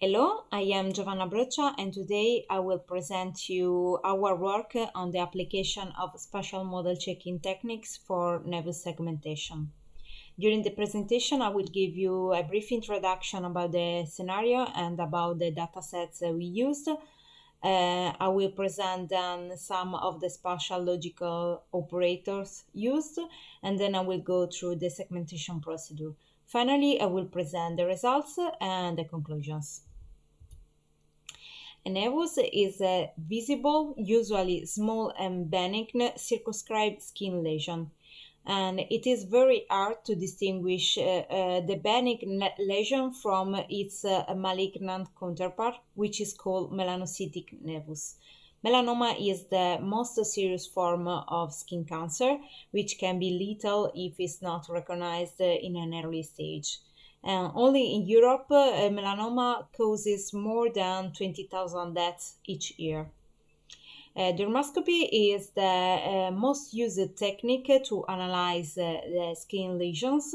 Hello, I am Giovanna Broccia and today I will present you our work on the application of spatial model checking techniques for Nevus segmentation. During the presentation, I will give you a brief introduction about the scenario and about the datasets we used. I will present then some of the spatial logical operators used, and then I will go through the segmentation procedure. Finally, I will present the results and the conclusions. A nevus is a visible, usually small and benign, circumscribed skin lesion. And it is very hard to distinguish the benign lesion from its malignant counterpart, which is called melanocytic nevus. Melanoma is the most serious form of skin cancer, which can be lethal if it's not recognized in an early stage. Only in Europe, melanoma causes more than 20,000 deaths each year. Dermoscopy is the most used technique to analyze the skin lesions,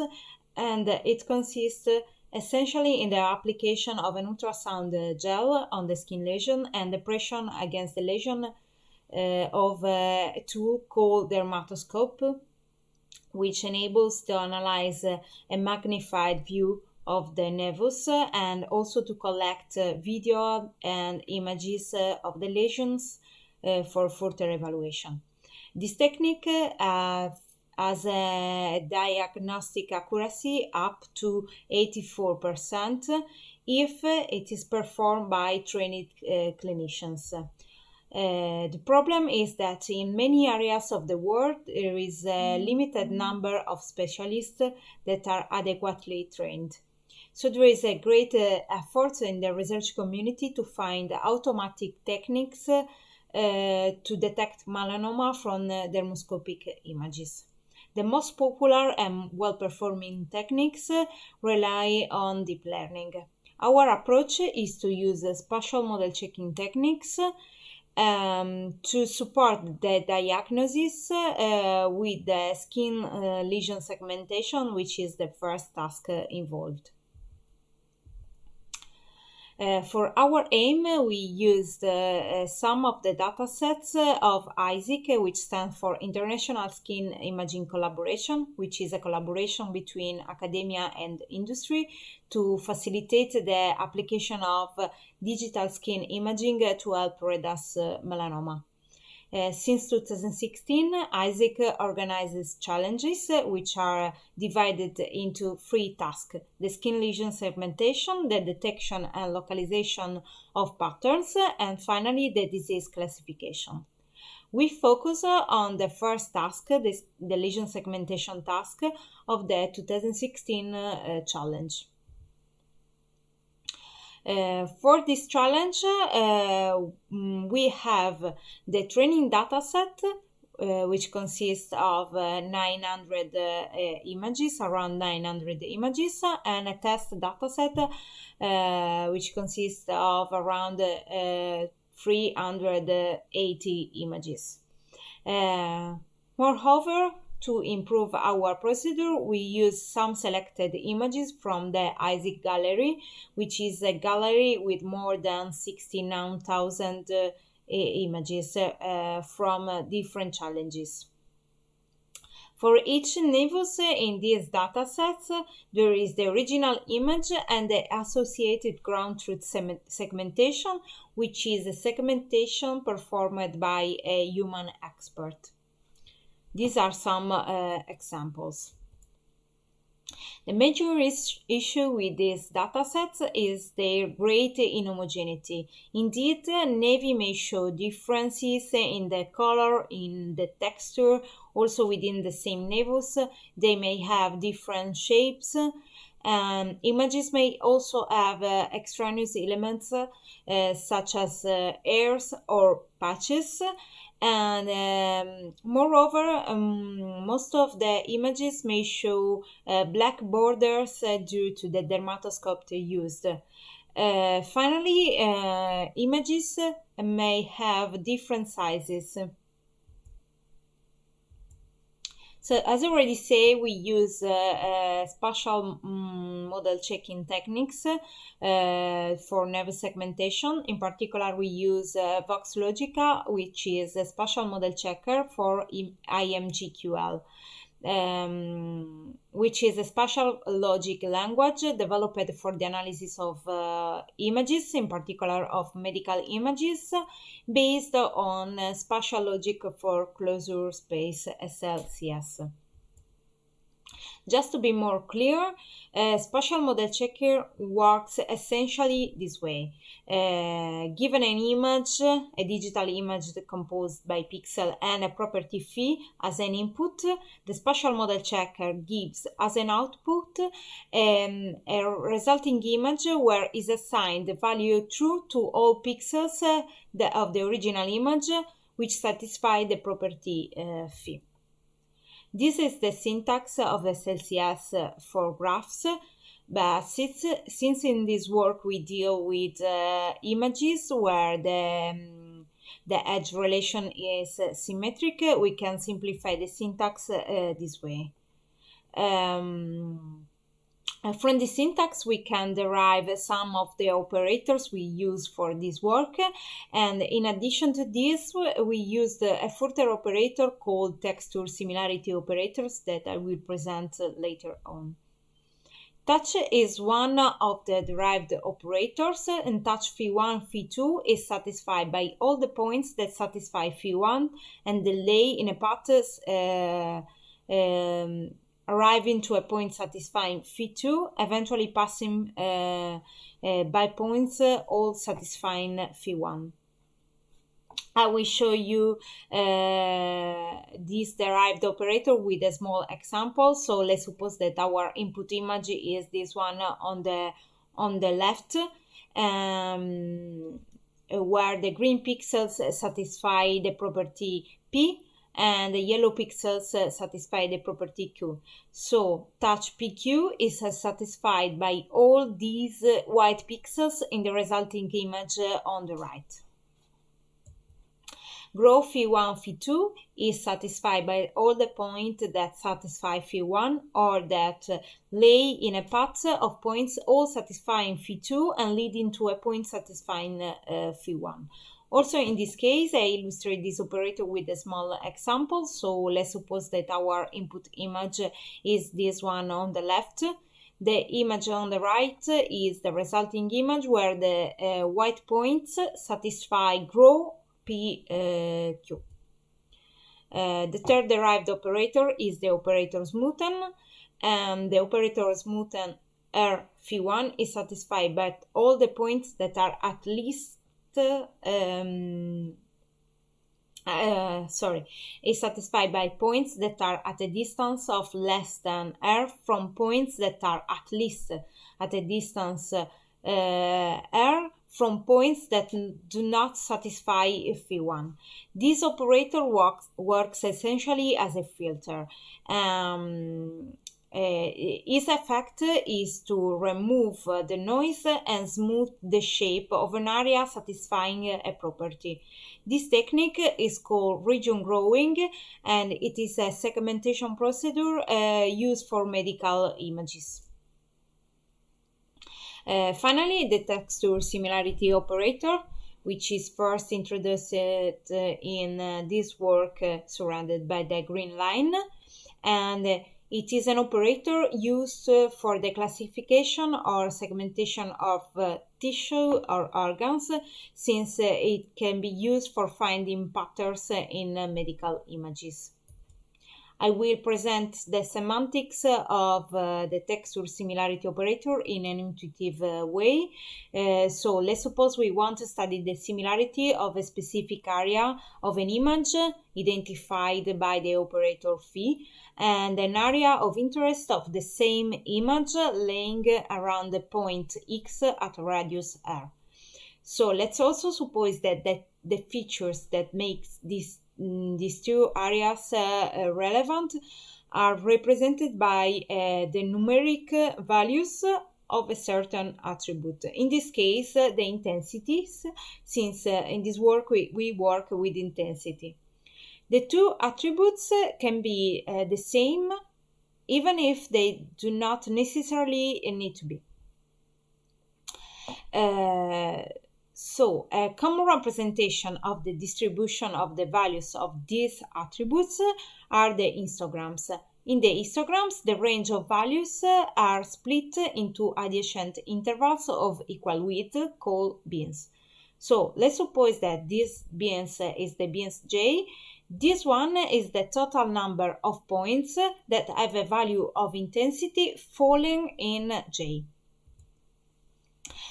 and it consists essentially in the application of an ultrasound gel on the skin lesion and the pressure against the lesion of a tool called dermoscopic, which enables to analyze a magnified view of the nevus and also to collect video and images of the lesions for further evaluation. This technique has a diagnostic accuracy up to 84% if it is performed by trained clinicians. The problem is that in many areas of the world there is a limited number of specialists that are adequately trained. So there is a great effort in the research community to find automatic techniques to detect melanoma from dermoscopic images. The most popular and well-performing techniques rely on deep learning. Our approach is to use spatial model checking techniques to support the diagnosis with the skin lesion segmentation, which is the first task involved. For our aim, we used some of the datasets of ISIC, which stands for International Skin Imaging Collaboration, which is a collaboration between academia and industry to facilitate the application of digital skin imaging to help reduce melanoma. Since 2016, ISIC organizes challenges which are divided into 3 tasks: the skin lesion segmentation, the detection and localization of patterns, and finally the disease classification. We focus on the first task, the lesion segmentation task of the 2016 challenge. For this challenge, we have the training dataset, which consists of 900 images, around 900 images, and a test dataset, which consists of around 380 images. Moreover, to improve our procedure, we use some selected images from the ISIC gallery, which is a gallery with more than 69,000 images from different challenges. For each nevus in these datasets, there is the original image and the associated ground truth segmentation, which is a segmentation performed by a human expert. These are some examples. The major issue with these datasets is their great inhomogeneity. Indeed, nevi may show differences in the color, in the texture, also within the same nevus. They may have different shapes. Images may also have extraneous elements such as hairs or patches. And moreover, most of the images may show black borders due to the dermoscope used. Finally, images may have different sizes. So, as I already say, we use spatial model checking techniques for Nevus segmentation. In particular, we use Vox Logica, which is a spatial model checker for IMGQL. Which is a spatial logic language developed for the analysis of images, in particular of medical images, based on spatial logic for closure space SLCS. Just to be more clear, spatial model checker works essentially this way. Given an image, a digital image composed by pixel and a property phi as an input, the spatial model checker gives as an output a resulting image where is assigned the value true to all pixels of the original image, which satisfy the property phi. This is the syntax of SLCS for graphs, but since in this work we deal with images where the edge relation is symmetric, we can simplify the syntax this way. From the syntax, we can derive some of the operators we use for this work, and in addition to this, we used a further operator called texture similarity operators that I will present later on. Touch is one of the derived operators, and touch phi1, phi2 is satisfied by all the points that satisfy phi1 and delay in a path arriving to a point satisfying phi2, eventually passing by points all satisfying phi1. I will show you this derived operator with a small example. So let's suppose that our input image is this one on the left, where the green pixels satisfy the property P, and the yellow pixels satisfy the property Q. So touch PQ is satisfied by all these white pixels in the resulting image on the right. Grow phi1, phi2 is satisfied by all the points that satisfy phi1 or that lay in a path of points all satisfying phi2 and leading to a point satisfying phi1. Also, in this case, I illustrate this operator with a small example. So let's suppose that our input image is this one on the left. The image on the right is the resulting image where the white points satisfy grow PQ. The third derived operator is the operator smoothen, and the operator smoothen R phi1 is satisfied by all the points that are at least is satisfied by points that are at a distance of less than r from points that are at least at a distance r from points that do not satisfy phi1. This operator works essentially as a filter. Its effect is to remove the noise and smooth the shape of an area satisfying a property. This technique is called region growing, and it is a segmentation procedure used for medical images. Finally, the texture similarity operator, which is first introduced in this work surrounded by the green line, and it is an operator used for the classification or segmentation of tissue or organs, since it can be used for finding patterns in medical images. I will present the semantics of the texture similarity operator in an intuitive way. So let's suppose we want to study the similarity of a specific area of an image identified by the operator phi and an area of interest of the same image lying around the point x at radius r. So let's also suppose that the features that makes these two areas relevant are represented by the numeric values of a certain attribute. In this case, the intensities, since in this work we work with intensity. The two attributes can be the same even if they do not necessarily need to be. So a common representation of the distribution of the values of these attributes are the histograms. In the histograms, the range of values are split into adjacent intervals of equal width called bins. So let's suppose that this bins is the bins j. This one is the total number of points that have a value of intensity falling in j.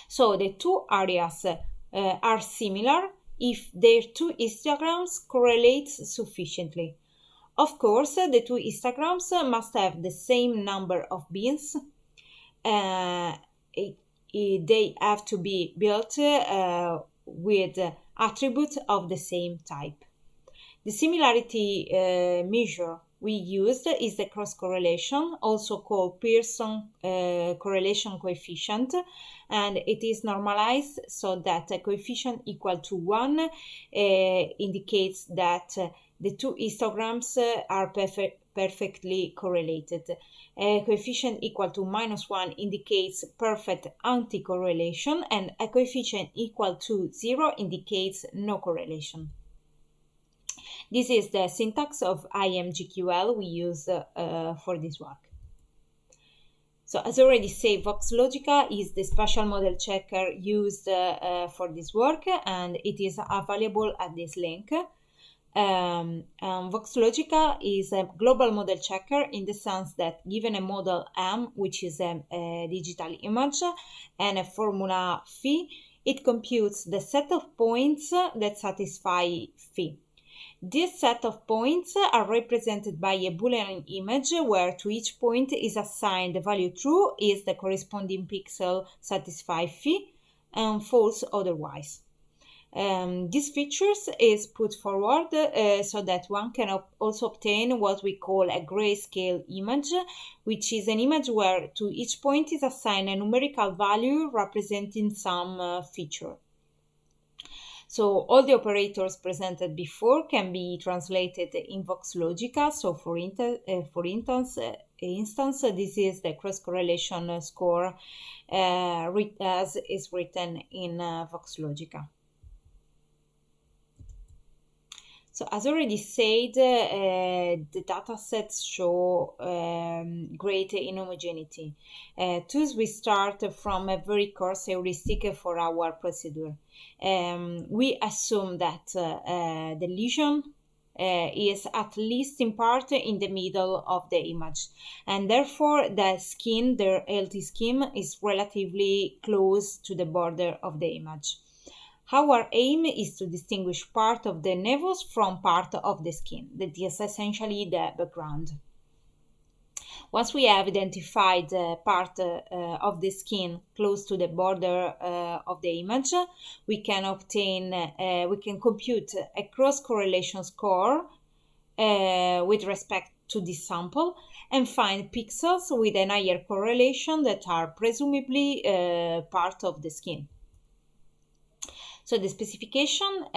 So the two areas are similar if their two histograms correlate sufficiently. Of course, the two histograms must have the same number of bins. They have to be built with attributes of the same type. The similarity measure we used is the cross correlation, also called Pearson correlation coefficient, and it is normalized so that a coefficient equal to 1 indicates that the two histograms are perfectly correlated. A coefficient equal to -1 indicates perfect anti-correlation, and a coefficient equal to 0 indicates no correlation. This is the syntax of IMGQL we use for this work. So as already said, VoxLogica is the spatial model checker used for this work, and it is available at this link. VoxLogica is a global model checker in the sense that given a model M, which is a digital image, and a formula phi, it computes the set of points that satisfy phi. This set of points are represented by a Boolean image where to each point is assigned the value true is the corresponding pixel satisfy phi and false otherwise. These features is put forward so that one can also obtain what we call a grayscale image, which is an image where to each point is assigned a numerical value representing some feature. So all the operators presented before can be translated in VoxLogica. So for instance, this is the cross-correlation score as is written in VoxLogica. So as already said, the datasets show great inhomogeneity. Thus we start from a very coarse heuristic for our procedure. We assume that the lesion is at least in part in the middle of the image, and therefore the skin, the LT scheme, is relatively close to the border of the image. Our aim is to distinguish part of the nevus from part of the skin, that is essentially the background. Once we have identified part of the skin close to the border of the image, we can compute a cross-correlation score with respect to this sample and find pixels with a higher correlation that are presumably part of the skin. So the specification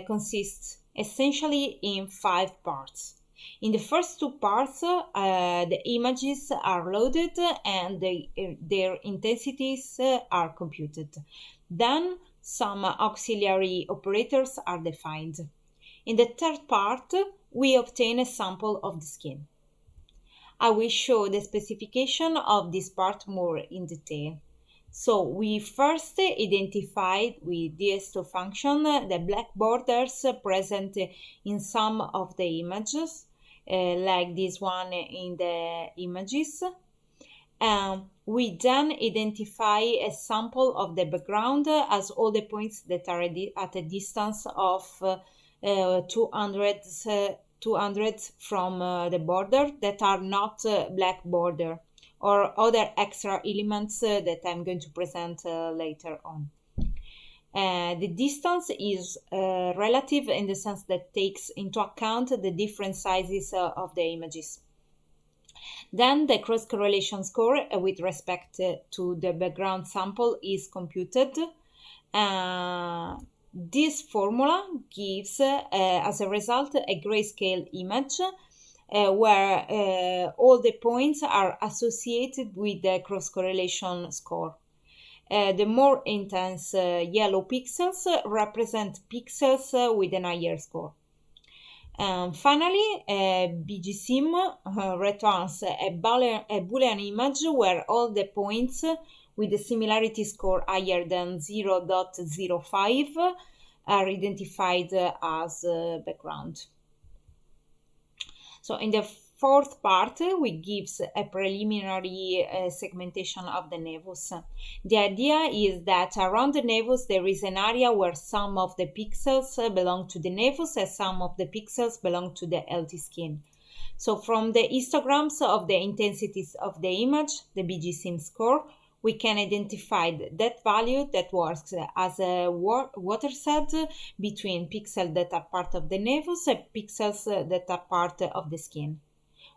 consists essentially in 5 parts. In the first 2 parts, the images are loaded and their intensities are computed. Then some auxiliary operators are defined. In the third part, we obtain a sample of the skin. I will show the specification of this part more in detail. So we first identified with DS2 function the black borders present in some of the images, like this one in the images. We then identify a sample of the background as all the points that are at a distance of 200 from the border that are not black border, or other extra elements that I'm going to present later on. The distance is relative in the sense that takes into account the different sizes of the images. Then the cross-correlation score with respect to the background sample is computed. This formula gives, as a result, a grayscale image where all the points are associated with the cross-correlation score. The more intense yellow pixels represent pixels with a higher score. Finally, BGSIM returns a Boolean image where all the points with a similarity score higher than 0.05 are identified as background. So in the fourth part, we give a preliminary segmentation of the nevus. The idea is that around the nevus there is an area where some of the pixels belong to the nevus and some of the pixels belong to the healthy skin. So from the histograms of the intensities of the image, the BGSIM score, we can identify that value that works as a watershed between pixels that are part of the nevus and pixels that are part of the skin.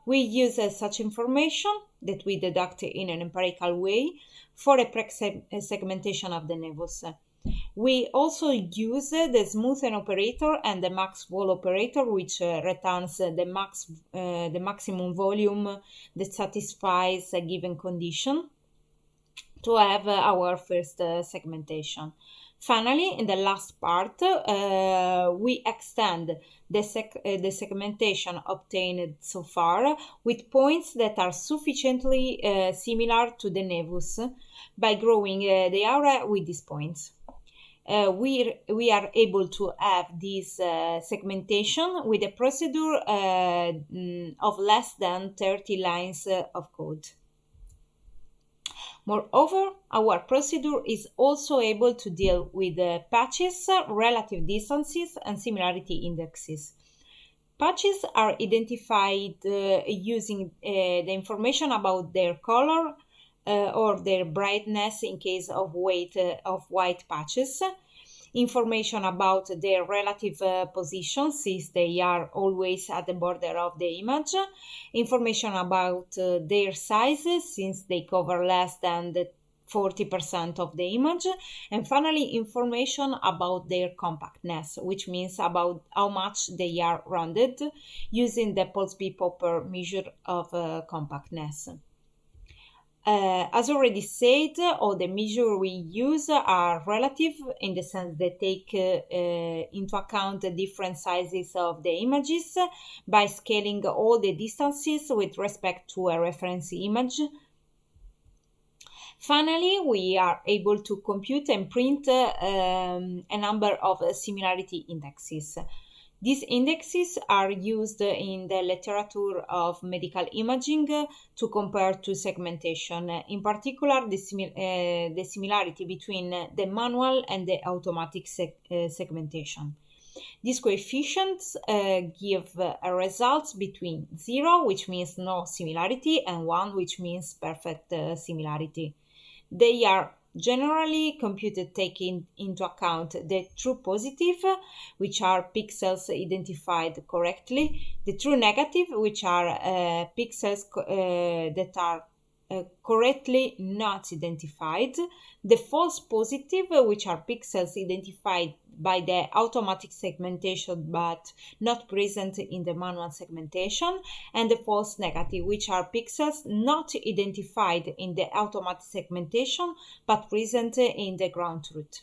We use such information that we deduct in an empirical way for a segmentation of the nevus. We also use the smoothen operator and the max-vol operator, which returns the maximum volume that satisfies a given condition, to have our first segmentation. Finally, in the last part, we extend the segmentation obtained so far with points that are sufficiently similar to the nevus by growing the area with these points. We are able to have this segmentation with a procedure of less than 30 lines of code. Moreover, our procedure is also able to deal with patches, relative distances, and similarity indexes. Patches are identified using the information about their color or their brightness in case of weight of white patches, information about their relative position since they are always at the border of the image, information about their sizes since they cover less than the 40% of the image, and finally information about their compactness, which means about how much they are rounded using the Pulse-B-Popper measure of compactness. As already said, all the measures we use are relative in the sense they take into account the different sizes of the images by scaling all the distances with respect to a reference image. Finally, we are able to compute and print a number of similarity indexes. These indexes are used in the literature of medical imaging to compare to segmentation, in particular the similarity between the manual and the automatic segmentation. These coefficients give results between 0, which means no similarity, and 1, which means perfect similarity. They are generally computed taking into account the true positive, which are pixels identified correctly, the true negative, which are pixels that are correctly not identified, the false positive, which are pixels identified by the automatic segmentation but not present in the manual segmentation, and the false negative, which are pixels not identified in the automatic segmentation but present in the ground truth.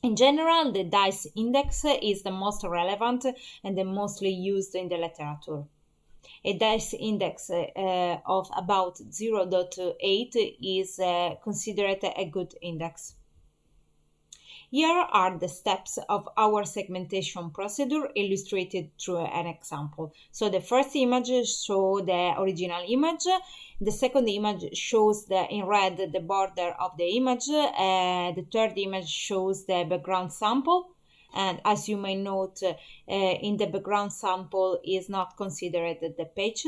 In general, the DICE index is the most relevant and the mostly used in the literature. A DICE index of about 0.8 is considered a good index. Here are the steps of our segmentation procedure illustrated through an example. So the first image shows the original image. The second image shows in red the border of the image. The third image shows the background sample. And as you may note, in the background sample is not considered the patch.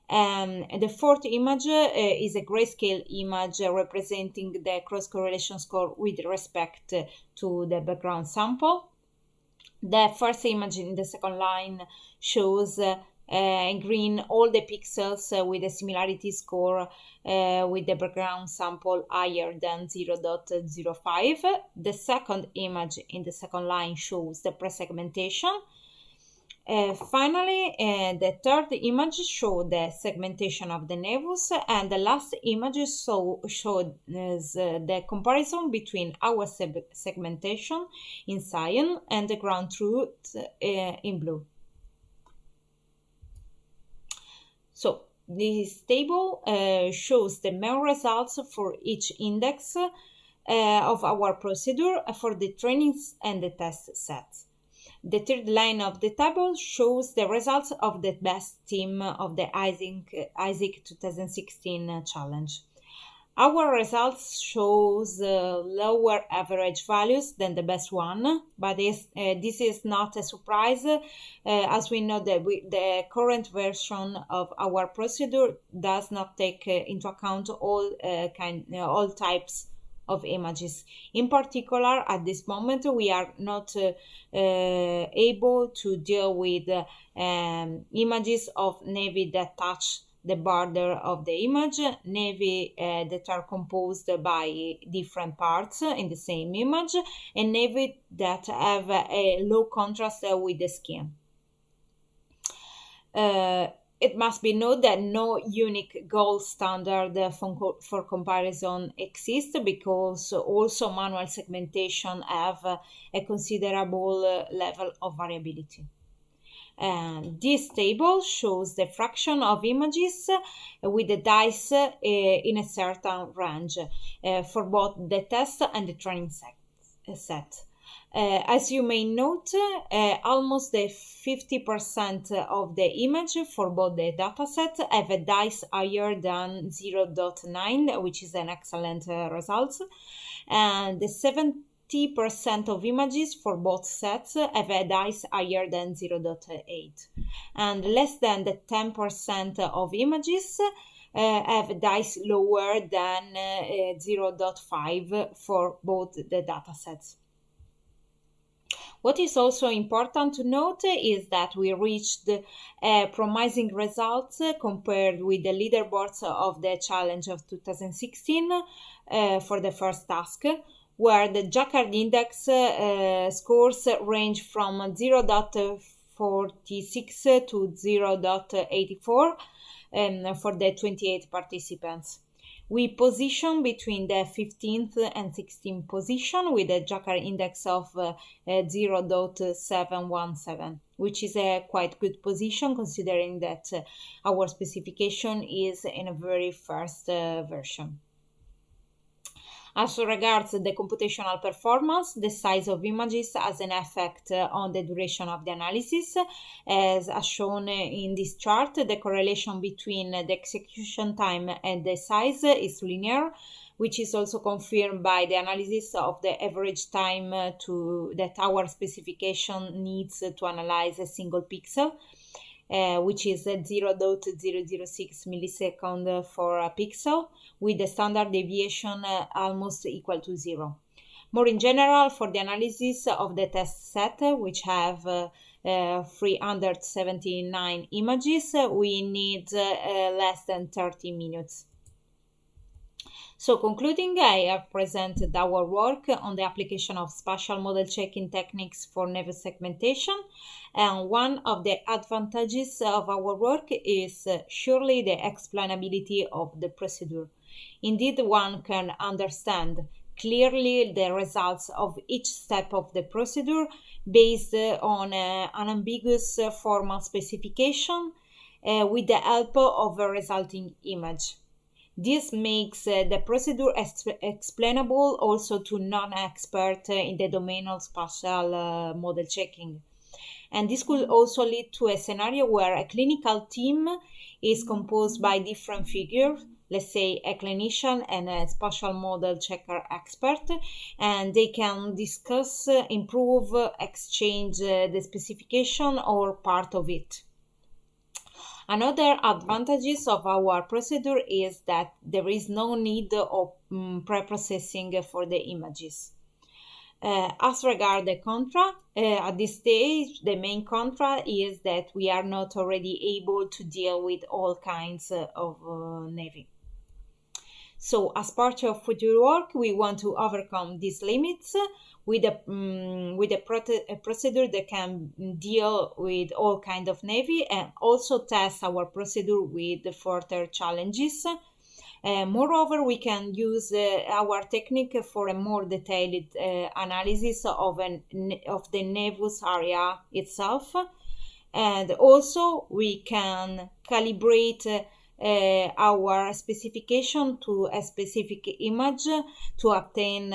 The fourth image is a grayscale image representing the cross-correlation score with respect to the background sample. The first image in the second line shows in green all the pixels with a similarity score with the background sample higher than 0.05. The second image in the second line shows the pre-segmentation. Finally, the third image showed the segmentation of the Nevus, and the last image showed the comparison between our segmentation in cyan and the ground truth in blue. So this table shows the main results for each index of our procedure for the trainings and the test sets. The third line of the table shows the results of the best team of the ISIC 2016 challenge. Our results shows lower average values than the best one, but this is not a surprise, as we know that the current version of our procedure does not take into account all types of images. In particular, at this moment, we are not able to deal with images of nevi that touch the border of the image, nevi that are composed by different parts in the same image, and nevi that have a low contrast with the skin. It must be noted that no unique gold standard for comparison exists, because also manual segmentation have a considerable level of variability. And this table shows the fraction of images with the dice in a certain range for both the test and the training set. As you may note, almost the 50% of the image for both the datasets have a dice higher than 0.9, which is an excellent result, and the 70% of images for both sets have a dice higher than 0.8, and less than the 10% of images have a dice lower than 0.5 for both the datasets. What is also important to note is that we reached promising results compared with the leaderboards of the challenge of 2016 for the first task, where the Jacquard index scores range from 0.46 to 0.84 for the 28 participants. We position between the 15th and 16th position with a Jacquard index of 0.717, which is a quite good position considering that our specification is in a very first version. As regards the computational performance, the size of images has an effect on the duration of the analysis. As shown in this chart, the correlation between the execution time and the size is linear, which is also confirmed by the analysis of the average time that our specification needs to analyze a single pixel, which is 0.006 millisecond for a pixel, with the standard deviation almost equal to 0. More in general, for the analysis of the test set, which have 379 images, we need less than 30 minutes. So concluding, I have presented our work on the application of spatial model checking techniques for Nevus segmentation, and one of the advantages of our work is surely the explainability of the procedure. Indeed, one can understand clearly the results of each step of the procedure based on an unambiguous formal specification with the help of a resulting image. This makes the procedure explainable also to non-experts in the domain of spatial model checking. And this could also lead to a scenario where a clinical team is composed by different figures, let's say a clinician and a spatial model checker expert, and they can discuss, improve, exchange the specification or part of it. Another advantages of our procedure is that there is no need of pre-processing for the images. As regard the contra, at this stage, the main contra is that we are not already able to deal with all kinds of nevi. So, as part of future work, we want to overcome these limits with a procedure that can deal with all kinds of nevi and also test our procedure with further challenges. Moreover, we can use our technique for a more detailed analysis of the Nevus area itself. And also, we can calibrate our specification to a specific image to obtain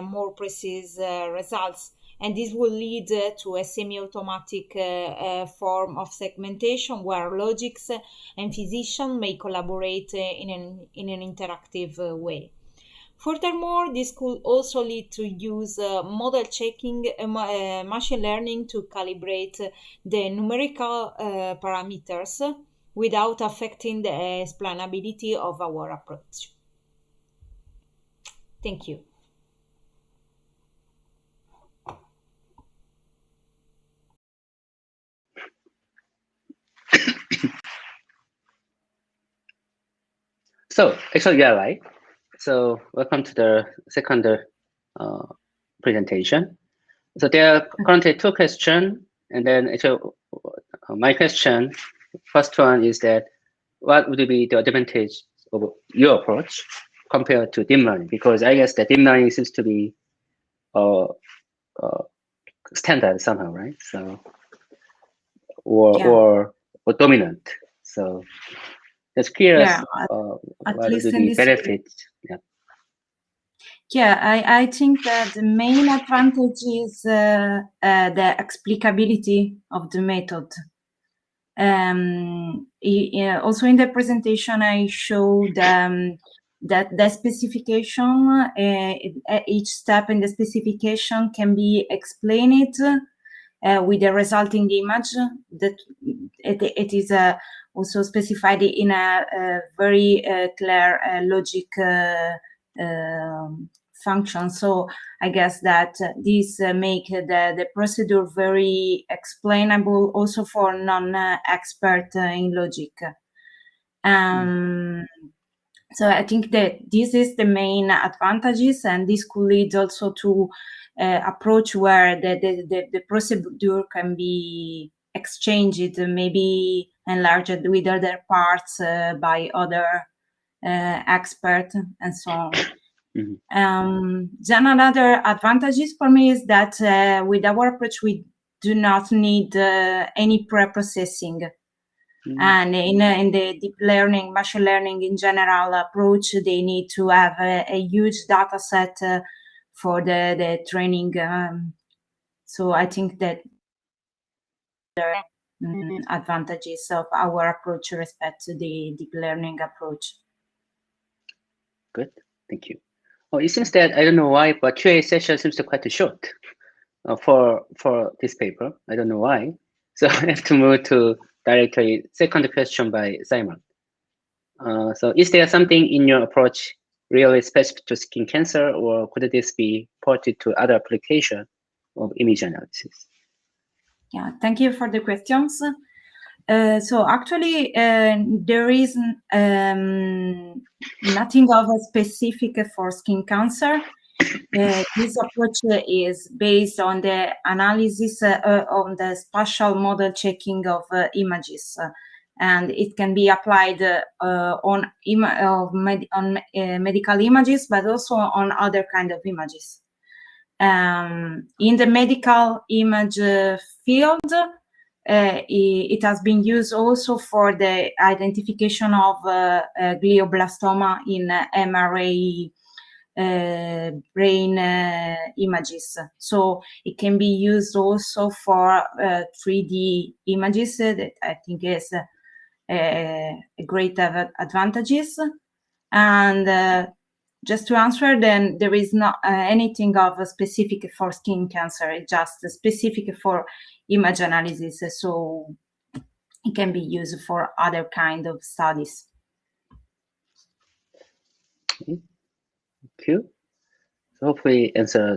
more precise results. And this will lead to a semi-automatic form of segmentation where logics and physicians may collaborate in an interactive way. Furthermore, this could also lead to use model checking, machine learning to calibrate the numerical parameters without affecting the explainability of our approach. Thank you. So actually, you're right. So welcome to the second presentation. So there are currently two questions, and then actually my question, first one is that what would be the advantage of your approach compared to deep learning? Because I guess that deep learning seems to be standard somehow, right? So or dominant. So it's curious what would be benefits. I think that the main advantage is the explicability of the method. Also in the presentation, I showed that the specification, each step in the specification can be explained with the resulting image. That it is also specified in a very clear logic function. So I guess that this make the procedure very explainable also for non-expert in logic. So I think that this is the main advantages, and this could lead also to approach where the procedure can be exchanged, maybe enlarged with other parts by other experts and so on. Then another advantages for me is that with our approach we do not need any pre-processing. And in the deep learning, machine learning in general approach, they need to have a huge data set for the training. So I think that there are advantages of our approach with respect to the deep learning approach. Good, thank you. Well, it seems that I don't know why, but QA session seems to quite short for this paper. I don't know why. So I have to move to directly second question by Simon. So is there something in your approach really specific to skin cancer, or could this be ported to other application of image analysis? Yeah, thank you for the questions. So actually, there is nothing of a specific for skin cancer. This approach is based on the analysis on the spatial model checking of images, and it can be applied on medical images, but also on other kind of images. In the medical image field, it has been used also for the identification of glioblastoma in MRI brain images. So it can be used also for 3D images that I think is a great advantages. And just to answer, then there is not anything of a specific for skin cancer. It's just specific for image analysis. So it can be used for other kind of studies. Thank you. So hopefully answer